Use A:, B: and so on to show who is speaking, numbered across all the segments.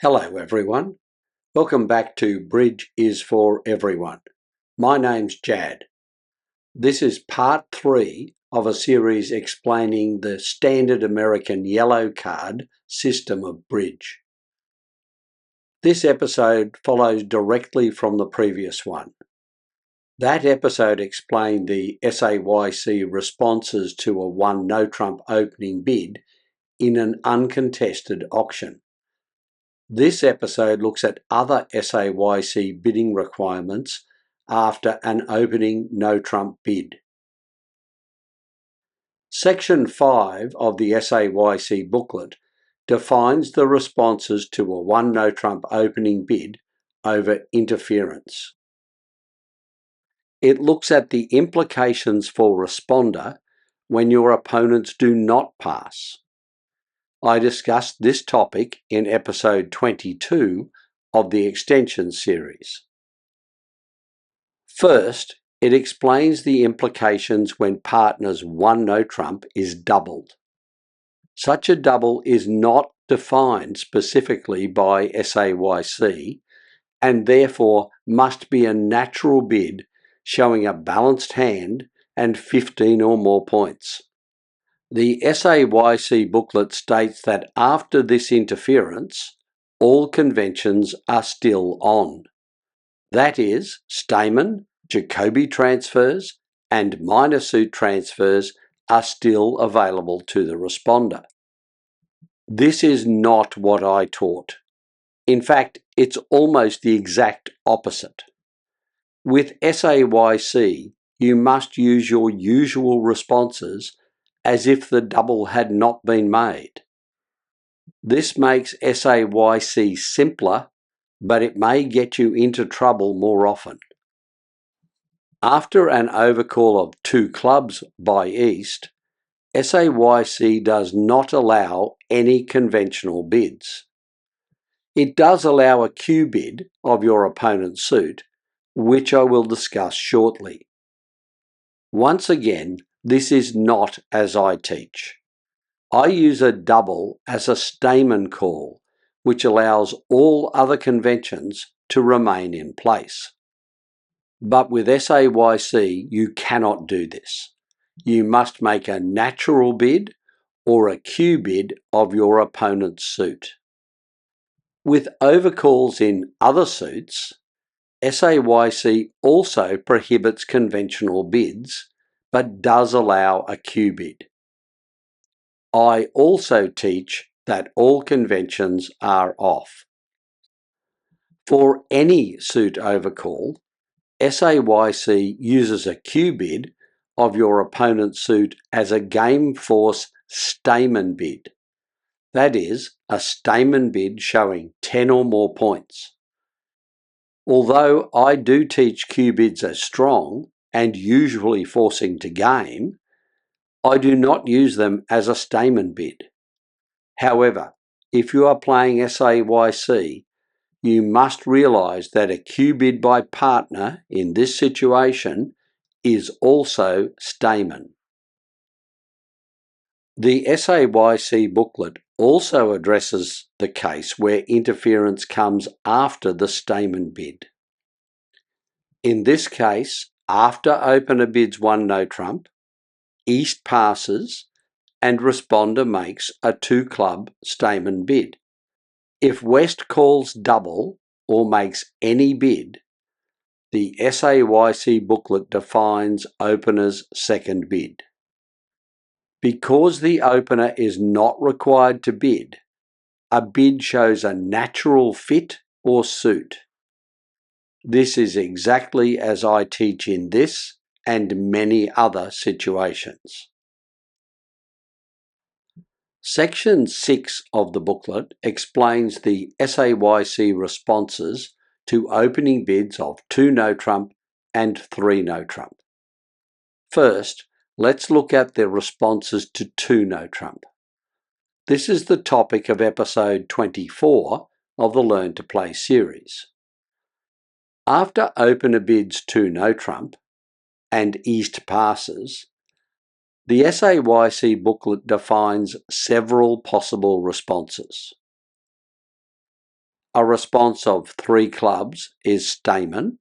A: Hello everyone, welcome back to Bridge is for Everyone. My name's Jad. This is part 3 of a series explaining the standard American yellow card system of bridge. This episode follows directly from the previous one. That episode explained the SAYC responses to a 1 no-trump opening bid in an uncontested auction. This episode looks at other SAYC bidding requirements after an opening no-trump bid. Section 5 of the SAYC booklet defines the responses to a 1 no-trump opening bid over interference. It looks at the implications for responder when your opponents do not pass. I discussed this topic in episode 22 of the extension series. First, it explains the implications when partner's 1 no-trump is doubled. Such a double is not defined specifically by SAYC and therefore must be a natural bid showing a balanced hand and 15 or more points. The SAYC booklet states that after this interference, all conventions are still on. That is, Stayman, Jacobi transfers, and minor suit transfers are still available to the responder. This is not what I taught. In fact, it's almost the exact opposite. With SAYC, you must use your usual responses as if the double had not been made. This makes SAYC simpler, but it may get you into trouble more often. After an overcall of 2 clubs by East, SAYC does not allow any conventional bids. It does allow a Q bid of your opponent's suit, which I will discuss shortly. Once again, this is not as I teach. I use a double as a Stayman call, which allows all other conventions to remain in place. But with SAYC, you cannot do this. You must make a natural bid or a Q bid of your opponent's suit. With overcalls in other suits, SAYC also prohibits conventional bids, but does allow a Q bid. I also teach that all conventions are off. For any suit overcall, SAYC uses a Q bid of your opponent's suit as a game force Stayman bid. That is, a Stayman bid showing 10 or more points. Although I do teach Q bids as strong and usually forcing to game, I do not use them as a Stayman bid. However, if you are playing SAYC, you must realise that a Q bid by partner in this situation is also Stayman. The SAYC booklet also addresses the case where interference comes after the Stayman bid. In this case, after opener bids 1 no-trump, East passes and responder makes a 2 club Stayman bid. If West calls double or makes any bid, the SAYC booklet defines opener's second bid. Because the opener is not required to bid, a bid shows a natural fit or suit. This is exactly as I teach in this and many other situations. Section 6 of the booklet explains the SAYC responses to opening bids of 2 no-trump and 3 no-trump. First, let's look at the responses to 2 no-trump. This is the topic of episode 24 of the Learn to Play series. After opener bids 2 no-trump and East passes, the SAYC booklet defines several possible responses. A response of 3 clubs is Stayman,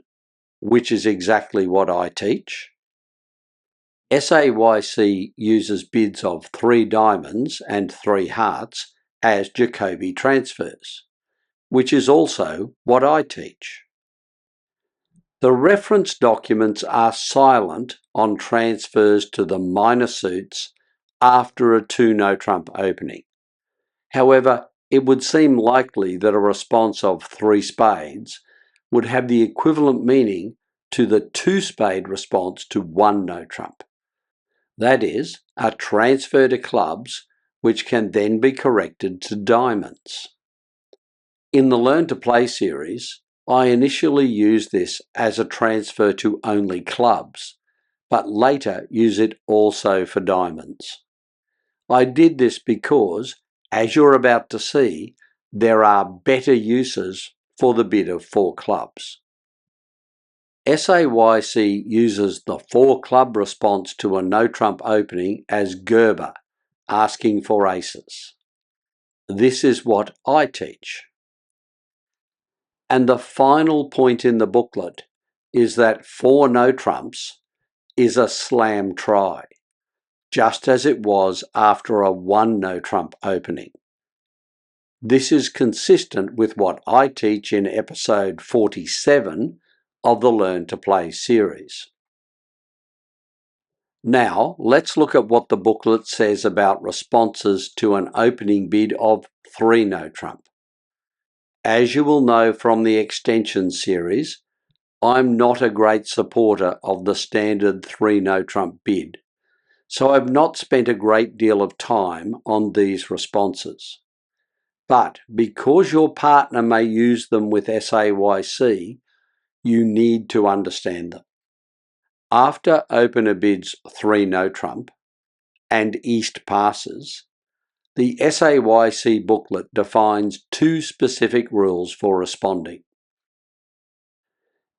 A: which is exactly what I teach. SAYC uses bids of 3 diamonds and 3 hearts as Jacobi transfers, which is also what I teach. The reference documents are silent on transfers to the minor suits after a 2 no-trump opening. However, it would seem likely that a response of 3 spades would have the equivalent meaning to the 2 spade response to 1 no-trump. That is, a transfer to clubs which can then be corrected to diamonds. In the Learn to Play series, I initially used this as a transfer to only clubs, but later use it also for diamonds. I did this because, as you're about to see, there are better uses for the bid of 4 clubs. SAYC uses the 4 club response to a no-trump opening as Gerber, asking for aces. This is what I teach. And the final point in the booklet is that 4 no-trumps is a slam try, just as it was after a 1 no-trump opening. This is consistent with what I teach in episode 47 of the Learn to Play series. Now, let's look at what the booklet says about responses to an opening bid of 3 no-trump. As you will know from the extension series, I'm not a great supporter of the standard 3 no-trump bid, so I've not spent a great deal of time on these responses. But because your partner may use them with SAYC, you need to understand them. After opener bids 3 no-trump and East passes, the SAYC booklet defines 2 specific rules for responding.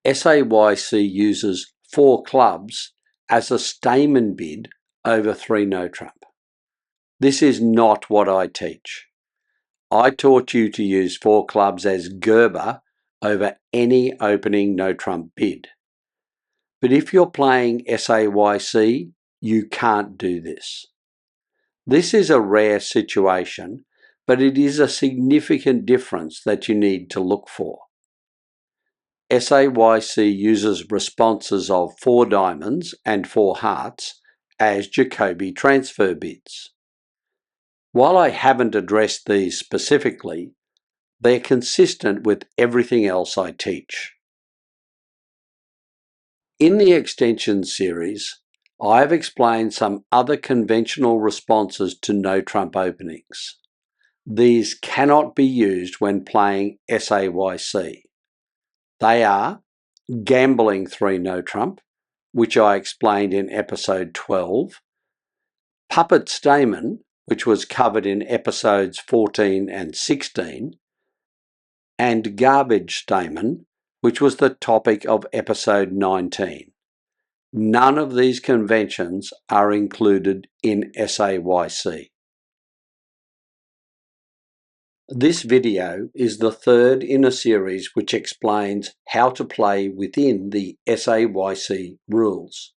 A: SAYC uses 4 clubs as a Stayman bid over 3 no-trump. This is not what I teach. I taught you to use 4 clubs as Gerber over any opening no-trump bid. But if you're playing SAYC, you can't do this. This is a rare situation, but it is a significant difference that you need to look for. SAYC uses responses of 4 diamonds and 4 hearts as Jacobi transfer bids. While I haven't addressed these specifically, they're consistent with everything else I teach. In the extension series, I have explained some other conventional responses to no-trump openings. These cannot be used when playing SAYC. They are gambling 3 no-trump, which I explained in episode 12, puppet Stayman, which was covered in episodes 14 and 16, and garbage Stayman, which was the topic of episode 19. None of these conventions are included in SAYC. This video is the 3rd in a series which explains how to play within the SAYC rules.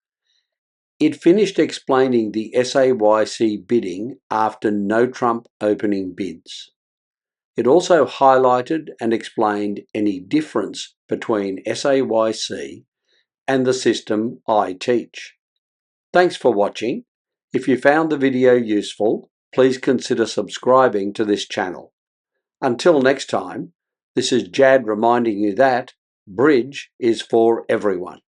A: It finished explaining the SAYC bidding after no-trump opening bids. It also highlighted and explained any difference between SAYC and the system I teach. Thanks for watching. If you found the video useful, please consider subscribing to this channel. Until next time, this is Jad reminding you that bridge is for everyone.